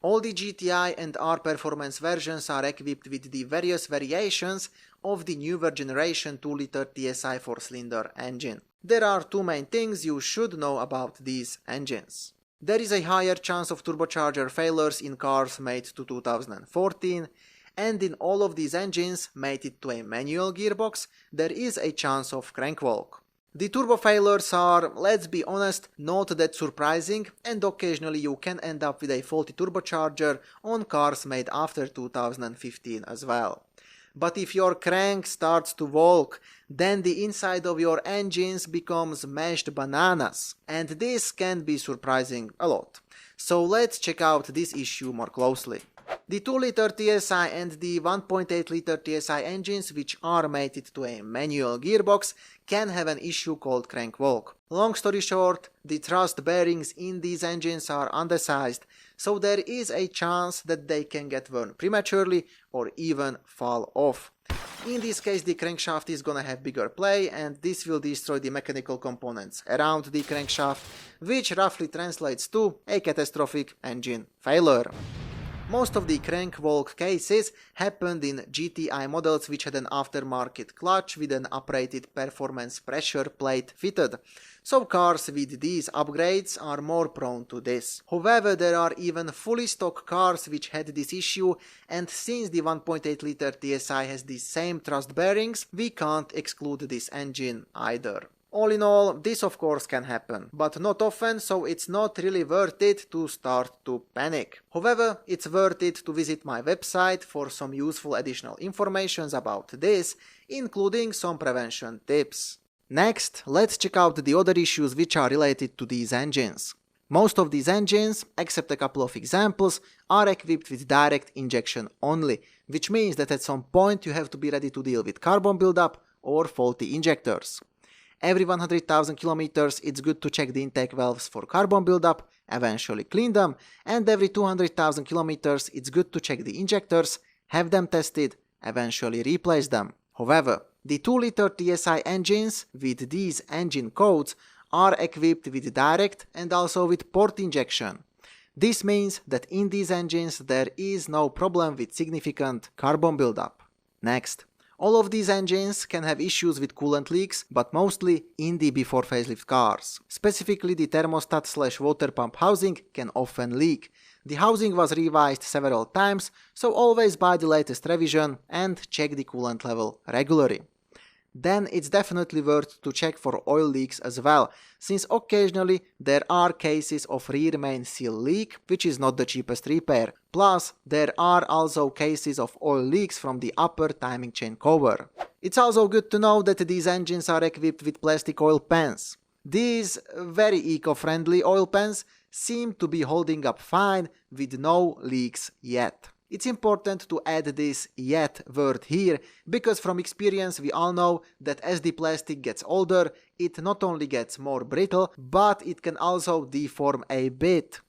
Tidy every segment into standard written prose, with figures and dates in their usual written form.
All the GTI and R performance versions are equipped with the various variations of the newer generation 2-liter TSI 4-cylinder engine. There are two main things you should know about these engines. There is a higher chance of turbocharger failures in cars made to 2014, and in all of these engines mated to a manual gearbox, there is a chance of crank walk. The turbo failures are, let's be honest, not that surprising, and occasionally you can end up with a faulty turbocharger on cars made after 2015 as well. But if your crank starts to walk, then the inside of your engines becomes mashed bananas, and this can be surprising a lot. So let's check out this issue more closely. The 2-liter TSI and the 1.8-liter TSI engines, which are mated to a manual gearbox, can have an issue called crank walk. Long story short, the thrust bearings in these engines are undersized, so there is a chance that they can get worn prematurely or even fall off. In this case, the crankshaft is gonna have bigger play, and this will destroy the mechanical components around the crankshaft, which roughly translates to a catastrophic engine failure. Most of the crank walk cases happened in GTI models which had an aftermarket clutch with an uprated performance pressure plate fitted, so cars with these upgrades are more prone to this. However, there are even fully stock cars which had this issue, and since the 1.8-liter TSI has the same thrust bearings, we can't exclude this engine either. All in all, this of course can happen, but not often, so it's not really worth it to start to panic. However, it's worth it to visit my website for some useful additional information about this, including some prevention tips. Next, let's check out the other issues which are related to these engines. Most of these engines, except a couple of examples, are equipped with direct injection only, which means that at some point you have to be ready to deal with carbon buildup or faulty injectors. Every 100,000 kilometers it's good to check the intake valves for carbon buildup, eventually clean them, and every 200,000 kilometers it's good to check the injectors, have them tested, eventually replace them. However, the 2-liter TSI engines with these engine codes are equipped with direct and also with port injection. This means that in these engines there is no problem with significant carbon buildup. Next. All of these engines can have issues with coolant leaks, but mostly in the before facelift cars. Specifically, the thermostat/water pump housing can often leak. The housing was revised several times, so always buy the latest revision and check the coolant level regularly. Then it's definitely worth to check for oil leaks as well, since occasionally there are cases of rear main seal leak, which is not the cheapest repair. Plus, there are also cases of oil leaks from the upper timing chain cover. It's also good to know that these engines are equipped with plastic oil pans. These very eco-friendly oil pans seem to be holding up fine with no leaks yet. It's important to add this "yet" word here, because from experience we all know that as the plastic gets older, it not only gets more brittle, but it can also deform a bit.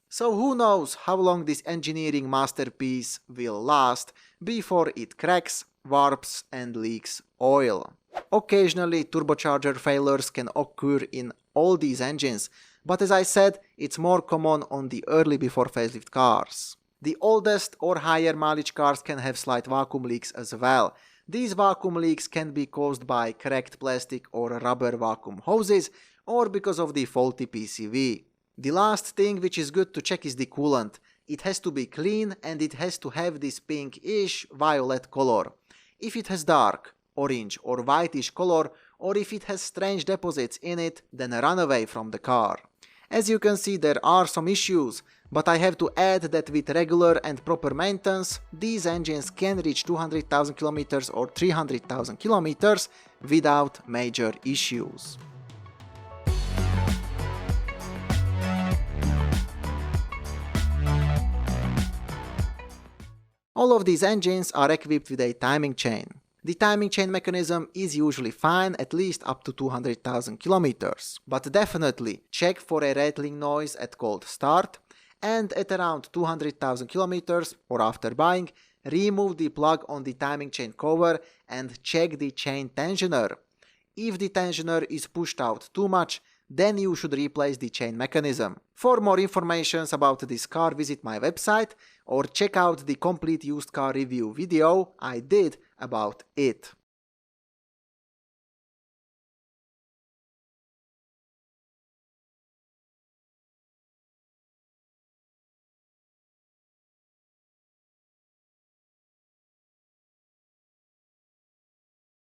So who knows how long this engineering masterpiece will last before it cracks, warps and leaks oil. Occasionally turbocharger failures can occur in all these engines, but as I said, it's more common on the early before facelift cars. The oldest or higher mileage cars can have slight vacuum leaks as well. These vacuum leaks can be caused by cracked plastic or rubber vacuum hoses, or because of the faulty PCV. The last thing which is good to check is the coolant. It has to be clean and it has to have this pinkish violet color. If it has dark, orange or whitish color, or if it has strange deposits in it, then run away from the car. As you can see, there are some issues, but I have to add that with regular and proper maintenance, these engines can reach 200,000 kilometers or 300,000 kilometers without major issues. All of these engines are equipped with a timing chain. The timing chain mechanism is usually fine at least up to 200,000 kilometers, but definitely check for a rattling noise at cold start, and at around 200,000 kilometers or after buying, remove the plug on the timing chain cover and check the chain tensioner. If the tensioner is pushed out too much, then you should replace the chain mechanism. For more information about this car, visit my website or check out the complete used car review video I did about it.